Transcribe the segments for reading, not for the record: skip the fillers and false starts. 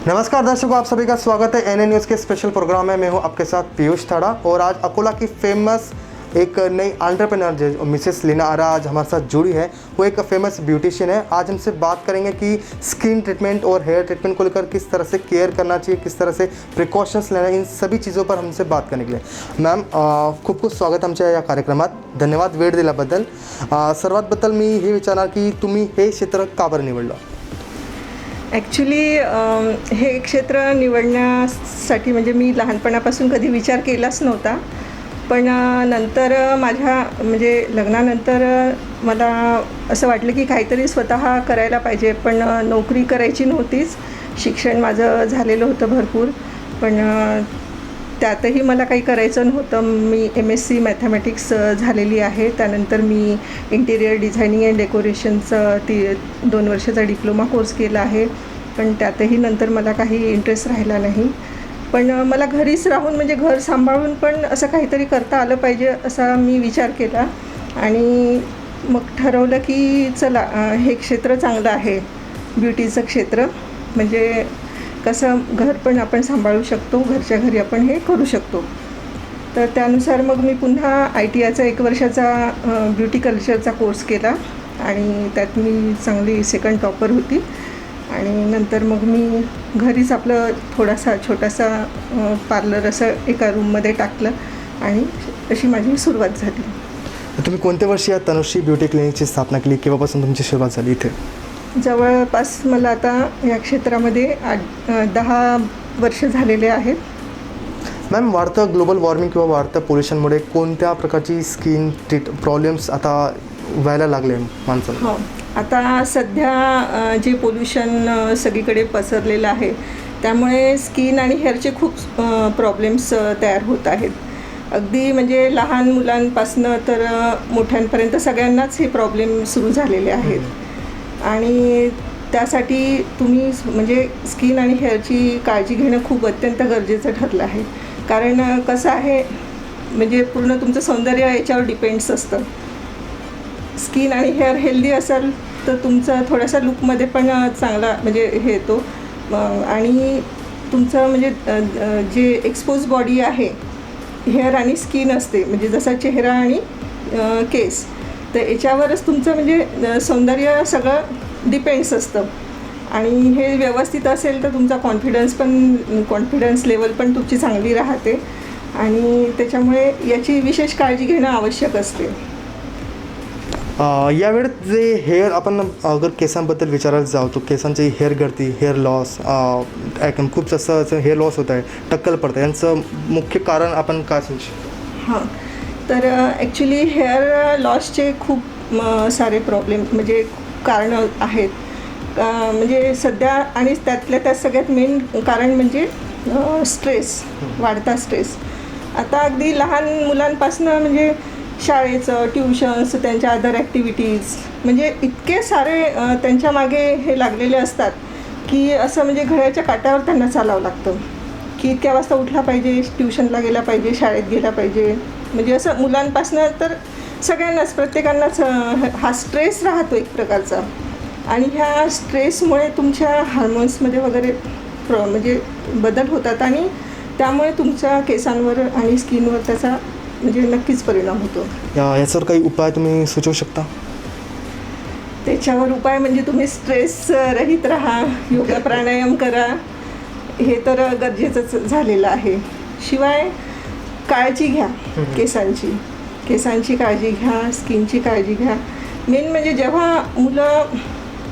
नमस्कार दर्शकों, आप सभी का स्वागत है एनए न्यूज़ के स्पेशल प्रोग्राम में। मैं हूं आपके साथ पीयूष थाड़ा और आज अकोला की फेमस एक नई एंटरप्रेन्योर जो मिसेस लीना आरा आज हमारे साथ जुड़ी है। वो एक फेमस ब्यूटिशियन है। आज हमसे बात करेंगे कि स्किन ट्रीटमेंट और हेयर ट्रीटमेंट को लेकर किस तरह से केयर करना चाहिए, किस तरह से प्रिकॉशन्स लेना, इन सभी चीज़ों पर हमसे बात करने के लिए। मॅम खूप खूप स्वागत आमच्या या कार्यक्रमात, धन्यवाद वेळ दिल्याबद्दल। सर्वात बद्दल मी हे विचारणार की तुम्ही हे क्षेत्र का बरं निवडलं? ॲक्च्युली हे क्षेत्र निवडण्यासाठी म्हणजे मी लहानपणापासून कधी विचार केलाच नव्हता, पण नंतर माझ्या म्हणजे लग्नानंतर मला असं वाटलं की काहीतरी स्वतः करायला पाहिजे, पण नोकरी करायची नव्हतीच. शिक्षण माझं झालेलं होतं भरपूर, पण त्यातही मला काही करायचं नव्हतं. मी MSc मॅथमॅटिक्स झालेली आहे. त्यानंतर मी इंटिरियर डिझायनिंग अँड डेकोरेशनचं 2 वर्षाचा डिप्लोमा कोर्स केला आहे, पण त्यातही नंतर मला काही इंटरेस्ट राहिला नाही. पण मला घरीच राहून म्हणजे घर सांभाळून पण असं काहीतरी करता आलं पाहिजे असा मी विचार केला आणि मग ठरवलं की चला हे क्षेत्र चांगलं आहे, ब्युटीचं क्षेत्र. म्हणजे कसं घर पण आपण सांभाळू शकतो, घरच्या घरी आपण हे करू शकतो. तर त्यानुसार मग मी पुन्हा ITIचा 1 वर्षाचा ब्युटी कल्चरचा कोर्स केला आणि त्यात मी चांगली सेकंड टॉपर होती. आणि नंतर मग मी घरीच आपलं छोटासा पार्लर असं एका रूममध्ये टाकलं आणि अशी माझी सुरुवात झाली. तुम्ही कोणत्या वर्षी या तनुश्री ब्युटी क्लिनिकची स्थापना केली? केव्हापासून तुमची सुरुवात झाली इथे? जवळपास मला आता या क्षेत्रामध्ये 10 वर्ष झालेले आहेत. मॅम, वाढतं ग्लोबल वॉर्मिंग किंवा वाढतं पोल्युशनमुळे कोणत्या प्रकारची स्किन प्रॉब्लेम्स आता व्हायला लागले माणसाला? हो, आता सध्या जे पोल्युशन सगळीकडे पसरलेलं आहे त्यामुळे स्किन आणि हेअरचे खूप प्रॉब्लेम्स तयार होत आहेत. अगदी म्हणजे लहान मुलांपासनं तर मोठ्यांपर्यंत सगळ्यांनाच हे प्रॉब्लेम सुरू झालेले आहेत. आणि त्यासाठी तुम्ही म्हणजे स्किन आणि हेअरची काळजी घेणं खूप अत्यंत गरजेचं ठरलं आहे. कारण कसं आहे म्हणजे पूर्ण तुमचं सौंदर्य याच्यावर डिपेंड्स असतं. स्किन आणि हेअर हेल्दी असेल तर तुमचं थोडासा लुकमध्ये पण चांगला म्हणजे हे येतो. आणि तुमचं म्हणजे जे एक्सपोज बॉडी आहे, हेअर आणि स्किन असते म्हणजे जसा चेहरा आणि केस, तर याच्यावरच तुमचं म्हणजे सौंदर्य सगळं डिपेंड्स असतं. आणि हे व्यवस्थित असेल तर तुमचा कॉन्फिडन्स लेवल पण तुमची चांगली राहते आणि त्याच्यामुळे याची विशेष काळजी घेणं आवश्यक असते. यावेळेस जे हेअर आपण अगर केसांबद्दल विचारायला जाऊ तो केसांची हेअर गळती, हेअर लॉस, खूप जास्त हेअर लॉस होत आहे, टक्कल पडतं, यांचं मुख्य कारण आपण काय समजू? हां, तर ॲक्च्युली हेअर लॉसचे खूप सारे प्रॉब्लेम म्हणजे कारणं आहेत. म्हणजे सध्या आणि त्यातल्या त्यात सगळ्यात मेन कारण म्हणजे स्ट्रेस, वाढता स्ट्रेस. आता अगदी लहान मुलांपासनं म्हणजे शाळेचं, ट्युशन्स, त्यांच्या अदर ॲक्टिव्हिटीज म्हणजे इतके सारे त्यांच्या मागे हे लागलेले असतात की असं म्हणजे घड्याच्या काट्यावर त्यांना चालावं लागतं की इतक्या वाजता उठला पाहिजे, ट्युशनला गेला पाहिजे, शाळेत गेला पाहिजे. म्हणजे असं मुलांपासनं तर सगळ्यांनाच, प्रत्येकांनाच हा स्ट्रेस राहतो एक प्रकारचा. आणि ह्या स्ट्रेसमुळे तुमच्या हार्मोन्समध्ये वगैरे म्हणजे बदल होतात आणि त्यामुळे तुमच्या केसांवर आणि स्किनवर त्याचा म्हणजे नक्कीच परिणाम होतो. याच्यावर काही उपाय तुम्ही सुचवू शकता? त्याच्यावर उपाय म्हणजे तुम्ही स्ट्रेस रहित राहा, योगा प्राणायाम करा, हे तर गरजेचंच झालेलं आहे. शिवाय काळजी घ्या केसांची काळजी घ्या, स्किनची काळजी घ्या. मेन म्हणजे जेव्हा मुलं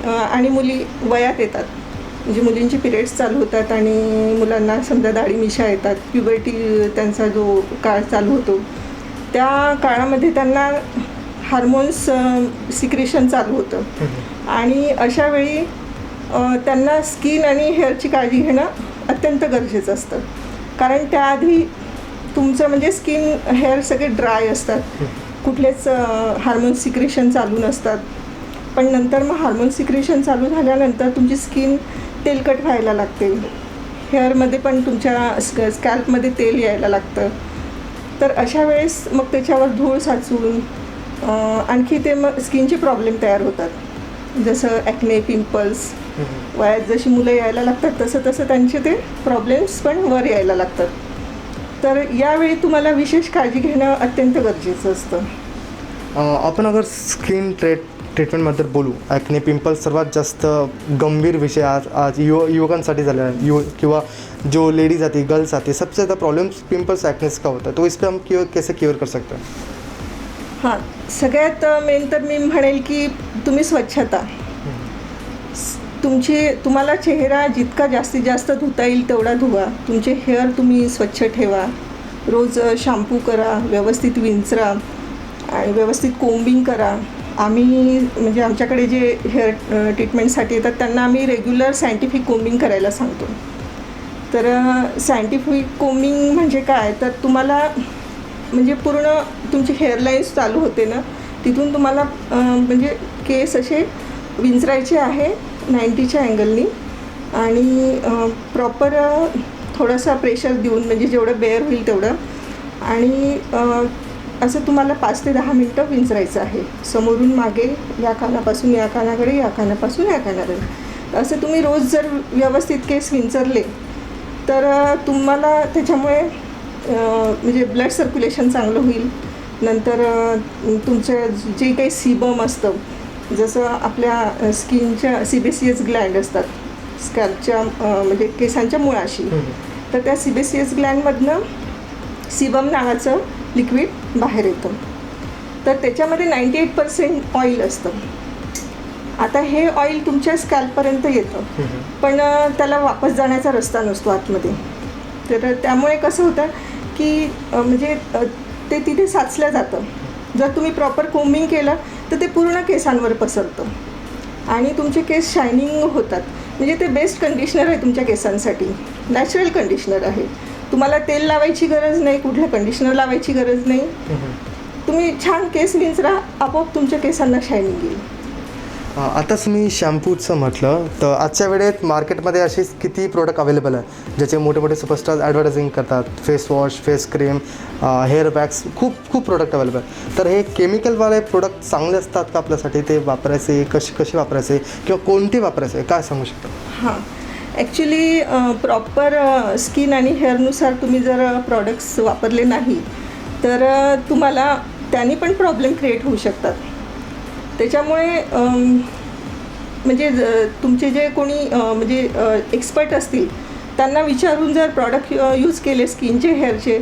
आणि मुली वयात येतात, म्हणजे मुलींची पिरियड्स चालू होतात आणि मुलांना समजा दाढी मिशा येतात, प्युबर्टी त्यांचा जो काळ चालू होतो, त्या काळामध्ये त्यांना हार्मोन्स सिक्रेशन चालू होतं. आणि अशा वेळी त्यांना स्किन आणि हेअरची काळजी घेणं अत्यंत गरजेचं असतं. कारण त्याआधी तुमचं म्हणजे स्किन हेअर सगळे ड्राय असतात, कुठलेच हार्मोन सिक्रेशन चालू नसतात. पण नंतर मग हार्मोन सिक्रेशन चालू झाल्यानंतर तुमची स्किन तेलकट व्हायला लागते, हेअरमध्ये पण तुमच्या स्कॅल्पमध्ये तेल यायला लागतं. तर अशा वेळेस मग त्याच्यावर धूळ साचून आणखी ते मग स्किनचे प्रॉब्लेम तयार होतात, जसं ॲक्ने, पिंपल्स वयात जशी मुलं यायला लागतात तसं तसं त्यांचे ते प्रॉब्लेम्स पण वर यायला लागतात. तर यावेळी तुम्हाला विशेष काळजी घेणं अत्यंत गरजेचं असतं. आपण अगर स्किन ट्रीटमेंटबद्दल बोलू, ॲक्ने पिंपल्स सर्वात जास्त गंभीर विषय आज युवकांसाठी झालेला है, किंवा जो लेडीज आती गर्ल्स आती सबसे ज़्यादा प्रॉब्लम्स पिंपल्स एक्नेस का होता है. तो इस पर हम कैसे क्योर कर सकते हैं? हां, सगळ्यात मेन तर मी म्हणेल की तुम्ही स्वच्छता. तुम्हाला चेहरा जितका जास्तीत जास्त धुता येईल तेवढा धुवा. तुमचे हेअर तुम्ही स्वच्छ ठेवा. रोज शॅम्पू करा, व्यवस्थित विंचरा आणि व्यवस्थित कोम्बिंग करा. आम्ही म्हणजे आमच्याकडे जे हेअर ट्रीटमेंटसाठी येतात त्यांना आम्ही रेग्युलर सायंटिफिक कोम्बिंग करायला सांगतो. तर सायंटिफिक कोम्बिंग म्हणजे काय, तर तुम्हाला म्हणजे पूर्ण तुमची हेअरलाईन्स चालू होते ना, तिथून तुम्हाला म्हणजे केस असे विंचरायचे आहे 90च्या अँगलनी आणि प्रॉपर थोडासा प्रेशर देऊन म्हणजे जेवढं बेअर होईल तेवढं, आणि असं तुम्हाला 5 ते 10 मिनटं विंचरायचं आहे. समोरून मागे, या कानापासून या कानाकडे, या कानापासून या कानाकडे. असं तुम्ही रोज जर व्यवस्थित केस विंचरले तर तुम्हाला त्याच्यामुळे म्हणजे ब्लड सर्क्युलेशन चांगलं होईल. नंतर तुमचं जे काही सीबम असतं, जसं आपल्या स्किनच्या सिबेसियस ग्लँड असतात स्कॅल्पच्या म्हणजे केसांच्या मुळाशी, तर त्या सिबेसियस ग्लँडमधनं सीबम नावाचं लिक्विड बाहेर येतं. तर त्याच्यामध्ये 98% ऑइल असतं. आता हे ऑइल तुमच्या स्कॅल्पपर्यंत येतं, पण त्याला वापस जाण्याचा रस्ता नसतो आतमध्ये. तर त्यामुळे कसं होतं की म्हणजे ते तिथे साचलं जातं. जर तुम्ही प्रॉपर कोम्बिंग केलं तर ते पूर्ण केसांवर पसरतं आणि तुमचे केस शायनिंग होतात. म्हणजे ते बेस्ट कंडिशनर आहे तुमच्या केसांसाठी, नॅचरल कंडिशनर आहे. तुम्हाला तेल लावायची गरज नाही, कुठलं कंडिशनर लावायची गरज नाही. तुम्ही छान केस विंचरा, आपोआप तुमच्या केसांना शायनिंग येईल. आताच मी शॅम्पूचं म्हटलं, तर आजच्या वेळेत मार्केटमध्ये असे किती प्रोडक्ट अवेलेबल आहे ज्याचे मोठे मोठे सुपरस्टार्स ॲडव्हर्टायझिंग करतात. Face wash, face cream, hair packs, खूप प्रोडक्ट अवेलेबल. तर हे केमिकलवाले प्रोडक्ट चांगले असतात का आपल्यासाठी? ते वापरायचे कसे वापरायचे किंवा कोणते वापरायचे, काय सांगू शकता? हां, ॲक्च्युली प्रॉपर स्किन आणि हेअरनुसार तुम्ही जर प्रॉडक्ट्स वापरले नाही तर तुम्हाला त्यांनी पण प्रॉब्लेम क्रिएट होऊ शकतात. त्याच्यामुळे म्हणजे तुमचे जे कोणी म्हणजे एक्सपर्ट असतील त्यांना विचारून जर प्रॉडक्ट यूज केले स्किनचे, हेअरचे,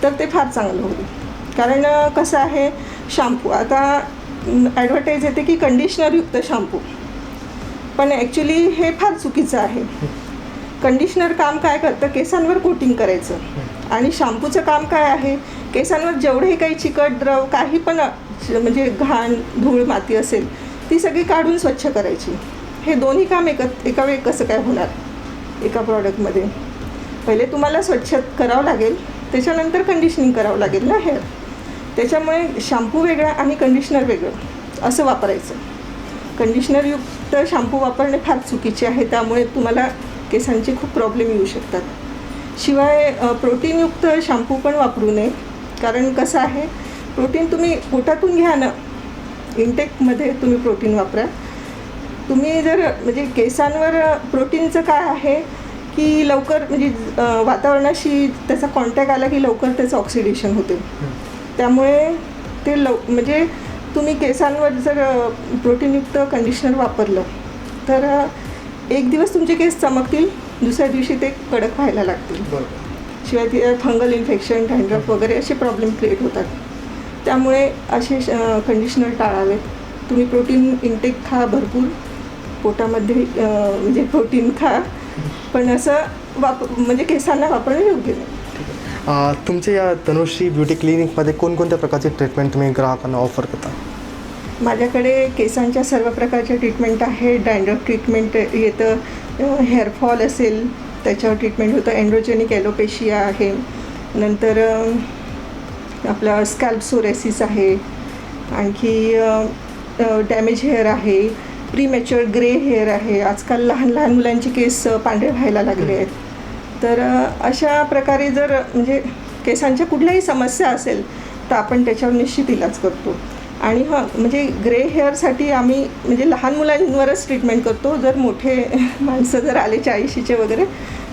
तर ते फार चांगलं होईल. कारण कसं आहे, शॅम्पू आता ॲडव्हर्टाईज येते की कंडिशनरयुक्त शॅम्पू, पण ॲक्च्युली हे फार चुकीचं आहे. कंडिशनर काम काय करतं, केसांवर कोटिंग करायचं, आणि शॅम्पूचं काम काय आहे, केसांवर जेवढे काही चिकट द्रव, काही पण म्हणजे घाण, धूळ, माती असेल ती सगळी काढून स्वच्छ करायची. हे दोन्ही काम एका वेळी कसं काय होणार एका प्रॉडक्टमध्ये? पहिले तुम्हाला स्वच्छ करावं लागेल, त्याच्यानंतर कंडिशनिंग करावं लागेल ना हेअर. त्याच्यामुळे शॅम्पू वेगळा आणि कंडिशनर वेगळं असं वापरायचं. कंडिशनरयुक्त शॅम्पू वापरणे फार चुकीचे आहे, त्यामुळे तुम्हाला केसांचे खूप प्रॉब्लेम येऊ शकतात. शिवाय प्रोटीनयुक्त शॅम्पू पण वापरू नये, कारण कसं आहे, प्रोटीन तुम्ही पोटातून घ्या ना, इंटेकमध्ये तुम्ही प्रोटीन वापरा. तुम्ही जर म्हणजे केसांवर प्रोटीनचं काय आहे की लवकर म्हणजे वातावरणाशी त्याचा कॉन्टॅक्ट आला की लवकर त्याचं ऑक्सिडेशन होते. त्यामुळे ते म्हणजे तुम्ही केसांवर जर प्रोटीनयुक्त कंडिशनर वापरलं तर एक दिवस तुमचे केस चमकतील, दुसऱ्या दिवशी ते कडक व्हायला लागतील. शिवाय ते फंगल इन्फेक्शन, डॅन्ड्रफ वगैरे असे प्रॉब्लेम क्रिएट होतात. त्यामुळे असे कंडिशनर टाळावेत. तुम्ही प्रोटीन इंटेक खा भरपूर, पोटामध्ये म्हणजे प्रोटीन खा, पण असं म्हणजे केसांना वापरणं योग्य नाही. तुमच्या या तनुश्री ब्युटी क्लिनिकमध्ये कोणकोणत्या प्रकारचे ट्रीटमेंट तुम्ही ग्राहकांना ऑफर करता? माझ्याकडे केसांच्या सर्व प्रकारच्या ट्रीटमेंट आहे. डॅन्ड्रफ ट्रीटमेंट येतं, हेअरफॉल असेल त्याच्यावर ट्रीटमेंट होतं, एन्ड्रोजेनिक ॲलोपेशिया आहे, नंतर आपला स्कॅल्प सोरेसिस आहे, आणखी डॅमेज हेअर आहे, प्रीमॅच्युअर ग्रे हेअर आहे. आजकाल लहान लहान मुलांचे केस पांढरे व्हायला लागले आहेत. तर अशा प्रकारे जर म्हणजे केसांच्या कुठल्याही समस्या असेल तर आपण त्याच्यावर निश्चित इलाज करतो. आणि हां, म्हणजे ग्रे हेअरसाठी आम्ही म्हणजे लहान मुलांवरच ट्रीटमेंट करतो. जर मोठे माणसं जर आले 40शीचे वगैरे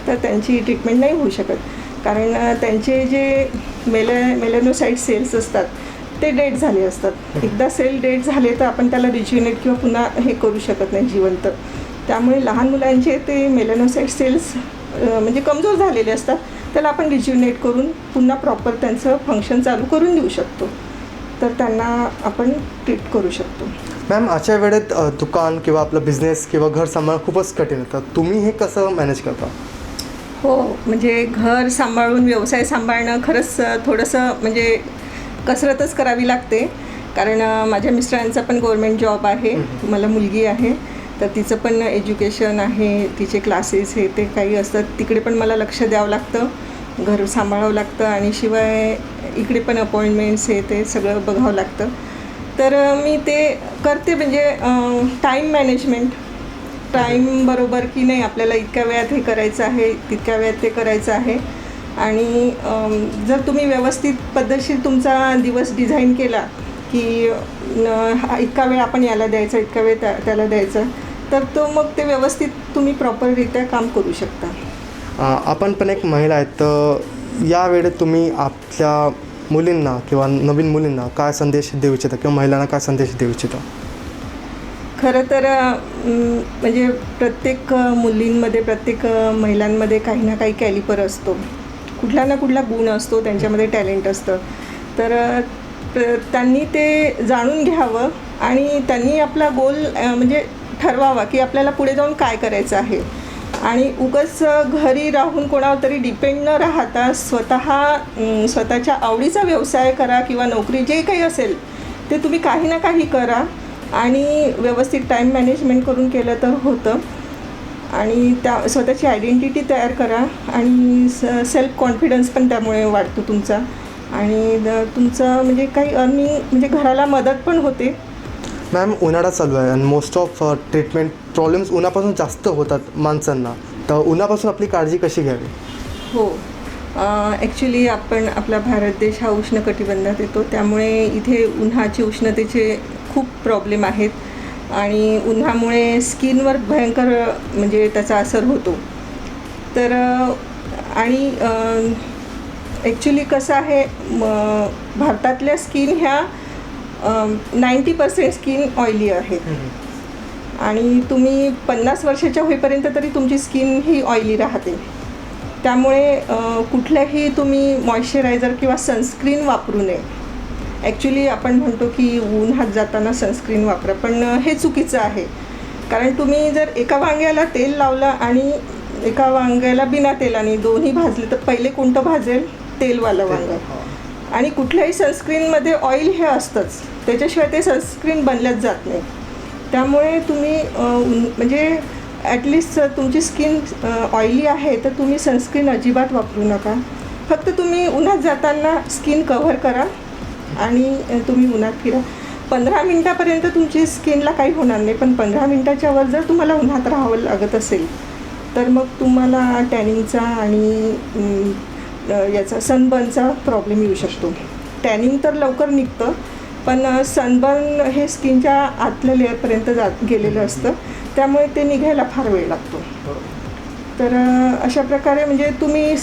तर त्यांची ट्रीटमेंट नाही होऊ शकत. कारण त्यांचे जे मेलॅनोसाईट सेल्स असतात ते डेड झाले असतात. एकदा सेल डेड झाले तर आपण त्याला रिज्युनेट किंवा पुन्हा हे करू शकत नाही जिवंत. त्यामुळे लहान मुलांचे ते मेलॅनोसाईट सेल्स म्हणजे कमजोर झालेले असतात. त्याला आपण रिज्युनेट करून पुन्हा प्रॉपर त्यांचं फंक्शन चालू करून देऊ शकतो. तर त्यांना आपण ट्रीट करू शकतो. मॅम, अशा वेळेत दुकान किंवा आपलं बिझनेस किंवा घर सांभाळणं खूपच कठीण होतं. तुम्ही हे कसं मॅनेज करता? हो, म्हणजे घर सांभाळून व्यवसाय सांभाळणं खरंच थोडंसं म्हणजे कसरतच करावी लागते. कारण माझ्या मिस्टरांचा पण गव्हर्मेंट जॉब आहे. मला मुलगी आहे, तर तिचं पण एज्युकेशन आहे, तिचे क्लासेस हे ते काही असतात. तिकडे पण मला लक्ष द्यावं लागतं, घर सांभाळावं लागतं आणि शिवाय इकडे पण अपॉइंटमेंट्स हे ते सगळं बघावं लागतं. तर मी ते करते. म्हणजे टाईम मॅनेजमेंट, टाईम बरोबर की नाही आपल्याला इतक्या वेळात हे करायचं आहे, तितक्या वेळात ते करायचं आहे. आणि जर तुम्ही व्यवस्थित पद्धतशीर तुमचा दिवस डिझाईन केला की इतका वेळ आपण याला द्यायचा, इतका वेळ त्याला द्यायचा, तर तो मग ते व्यवस्थित तुम्ही प्रॉपररित्या काम करू शकता. आपण पण एक महिला आहेत, तर या वेळेत तुम्ही आपल्या मुलींना किंवा नवीन मुलींना काय संदेश देऊ इच्छिता किंवा महिलांना काय संदेश देऊ इच्छिता? खरं तर म्हणजे प्रत्येक मुलींमध्ये, प्रत्येक महिलांमध्ये काही ना काही कॅलिपर असतो, कुठला ना कुठला गुण असतो, त्यांच्यामध्ये टॅलेंट असतं. तर त्यांनी ते जाणून घ्यावं आणि त्यांनी आपला गोल म्हणजे ठरवावा की आपल्याला पुढे जाऊन काय करायचं आहे. आणि उगाच घरी राहून कोणावर तरी डिपेंड न राहता स्वतःच्या आवडीचा व्यवसाय करा किंवा नोकरी जे काही असेल ते तुम्ही काही ना काही करा आणि व्यवस्थित टाईम मॅनेजमेंट करून केलं तर होतं. आणि स्वतःची आयडेंटिटी तयार करा आणि सेल्फ कॉन्फिडन्स पण त्यामुळे वाढतो तुमचा. आणि तुमचं म्हणजे काही अर्निंग म्हणजे घराला मदत पण होते. मॅम, उन्हाळा चालू आहे आणि मोस्ट ऑफ ट्रीटमेंट प्रॉब्लेम्स उन्हापासून जास्त होतात माणसांना, तर उन्हापासून आपली काळजी कशी घ्यावी? हो, ॲक्च्युली आपला भारत देश हा उष्णकटिबंधात येतो, त्यामुळे इथे उन्हाचे उष्णतेचे खूप प्रॉब्लेम आहेत आणि उन्हामुळे स्किनवर भयंकर म्हणजे त्याचा असर होतो. तर आणि ॲक्च्युली कसं आहे, भारतातल्या स्किन ह्या 90% स्किन ऑइली आहेत आणि तुम्ही 50 वर्षाच्या होईपर्यंत तरी तुमची स्किन ही ऑइली राहते. त्यामुळे कुठल्याही तुम्ही मॉइश्चरायझर किंवा सनस्क्रीन वापरू नये. ॲक्च्युली आपण म्हणतो की उन्हात जाताना सनस्क्रीन वापरा, पण हे चुकीचं आहे. कारण तुम्ही जर एका वांग्याला तेल लावलं आणि एका वांग्याला बिना तेलाने दोन्ही भाजले तर पहिले कोणतं भाजेल? तेलवालं वांगं. आणि कुठल्याही सनस्क्रीनमध्ये ऑइल हे असतंच, त्याच्याशिवाय ते सनस्क्रीन बनल्याच जात नाही. त्यामुळे तुम्ही म्हणजे ॲटलिस्ट तुमची स्किन ऑइली आहे तर तुम्ही सनस्क्रीन अजिबात वापरू नका. फक्त तुम्ही उन्हात जाताना स्किन कव्हर करा आणि तुम्ही उन्हात फिरा. 15 मिनटापर्यंत तुमची स्किनला काही होणार नाही, पण 15 मिनटाच्या वर जर तुम्हाला उन्हात राहावं लागत असेल तर मग तुम्हाला टॅनिंगचा आणि याचा सनबर्नचा प्रॉब्लेम येऊ शकतो. टॅनिंग तर लवकर निघतं, पण सनबर्न हे स्किनच्या आतल्या लेअरपर्यंत गेलेलं असतं, त्यामुळे ते निघायला फार वेळ लागतो. तर अशा प्रकारे म्हणजे तुम्ही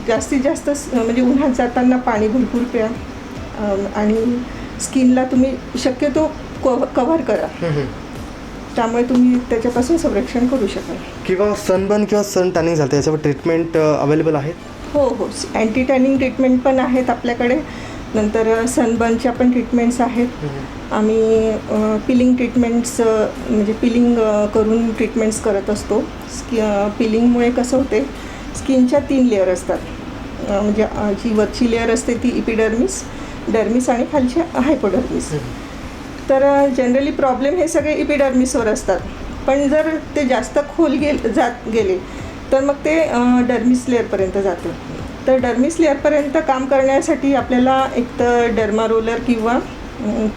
जास्तीत जास्त म्हणजे उन्हात जाताना पाणी भरपूर प्या आणि स्किनला तुम्ही शक्यतो कव्हर करा. त्यामुळे तुम्ही त्याच्यापासून संरक्षण करू शकाल. किंवा सनबर्न किंवा सन टॅनिंग झालं याच्यावर ट्रीटमेंट अवेलेबल आहेत? हो, अँटी टॅनिंग ट्रीटमेंट पण आहेत आपल्याकडे. नंतर सनबर्नच्या पण ट्रीटमेंट्स आहेत. आम्ही पिलिंग ट्रीटमेंट्स म्हणजे पिलिंग करून ट्रीटमेंट्स करत असतो. पिलिंगमुळे कसं होते, स्किनच्या 3 लेअर असतात. म्हणजे जी वरची लेअर असते ती इपिडर्मिस, डर्मिस आणि खालची हायपोडर्मिस. तर जनरली प्रॉब्लेम हे सगळे इपिडर्मिसवर असतात, पण जर ते जास्त खोल गेले तर मग ते डर्मिस लेअरपर्यंत जातं. तर डर्मिस लेअरपर्यंत काम करण्यासाठी आपल्याला एक तर डर्मा रोलर किंवा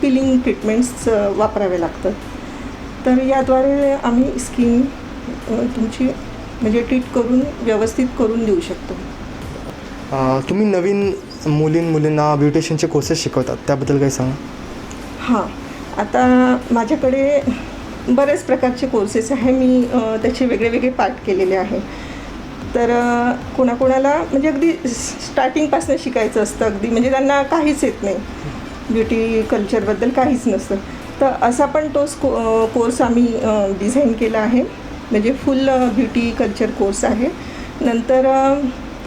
पिलिंग ट्रीटमेंट्स वापरावे लागतात. तर याद्वारे आम्ही स्किन तुमची म्हणजे ट्रीट करून व्यवस्थित करून देऊ शकतो. तुम्ही नवीन मुलींना ब्युटिशियनचे कोर्सेस शिकवतात, त्याबद्दल काही सांगा. हां, आता माझ्याकडे बरेच प्रकारचे कोर्सेस आहे. मी त्याचे वेगळे पार्ट केलेले आहे. तर कोणाकोणाला म्हणजे अगदी स्टार्टिंगपासून शिकायचं असतं, अगदी म्हणजे त्यांना काहीच येत नाही, ब्युटी कल्चरबद्दल काहीच नसतं. तर असा पण तोच कोर्स आम्ही डिझाईन केला आहे. म्हणजे फुल ब्युटी कल्चर कोर्स आहे. नंतर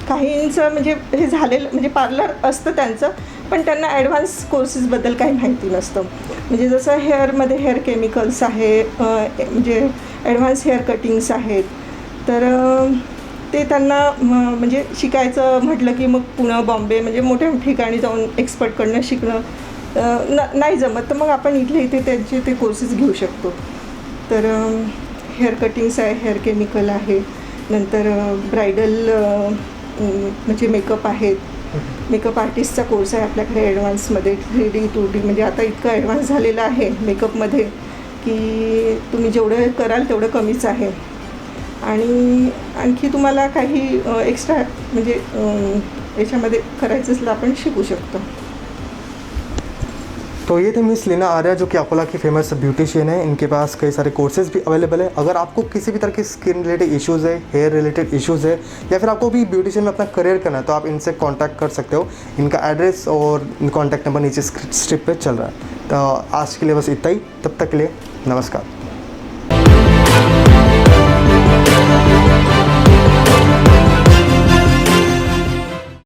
काहींचं म्हणजे हे झालेलं म्हणजे पार्लर असतं त्यांचं, पण त्यांना ॲडव्हान्स कोर्सेसबद्दल काही माहिती नसतं. म्हणजे जसं हेअरमध्ये हेअर केमिकल्स आहे, म्हणजे ॲडव्हान्स हेअर कटिंग्स आहेत. तर ते त्यांना म्हणजे शिकायचं म्हटलं की मग पुणे, बॉम्बे म्हणजे मोठ्या ठिकाणी जाऊन एक्सपर्टकडनं शिकणं नाही जमत. तर मग आपण इथे त्यांचे ते कोर्सेस घेऊ शकतो. तर हेअर कटिंग्स आहे, हेअर केमिकल आहे, नंतर ब्रायडल म्हणजे मेकअप आहेत. मेकअप आर्टिस्टचा कोर्स आहे आपल्याकडे ॲडव्हान्समध्ये, 3D 2D म्हणजे आता इतकं ॲडव्हान्स झालेलं आहे मेकअपमध्ये की तुम्ही जेवढं कराल तेवढं कमीच आहे. आणि आणखी तुम्हाला काही एक्स्ट्रा म्हणजे याच्यामध्ये करायचं असलं आपण शिकू शकतो. तो ये थे मिस लीना आर्या, जो कि अकोला की फेमस ब्यूटिशियन है. इनके पास कई सारे कोर्सेज भी अवेलेबल है. अगर आपको किसी भी तरह की स्किन रिलेटेड इश्यूज़ है, हेयर रिलेटेड इश्यूज़ है, या फिर आपको भी ब्यूटिशियन में अपना करियर करना है, तो आप इनसे कांटेक्ट कर सकते हो. इनका एड्रेस और कॉन्टैक्ट नंबर नीचे स्ट्रिप पे चल रहा है. तो आज के लिए बस इतना ही. तब तक के लिए नमस्कार.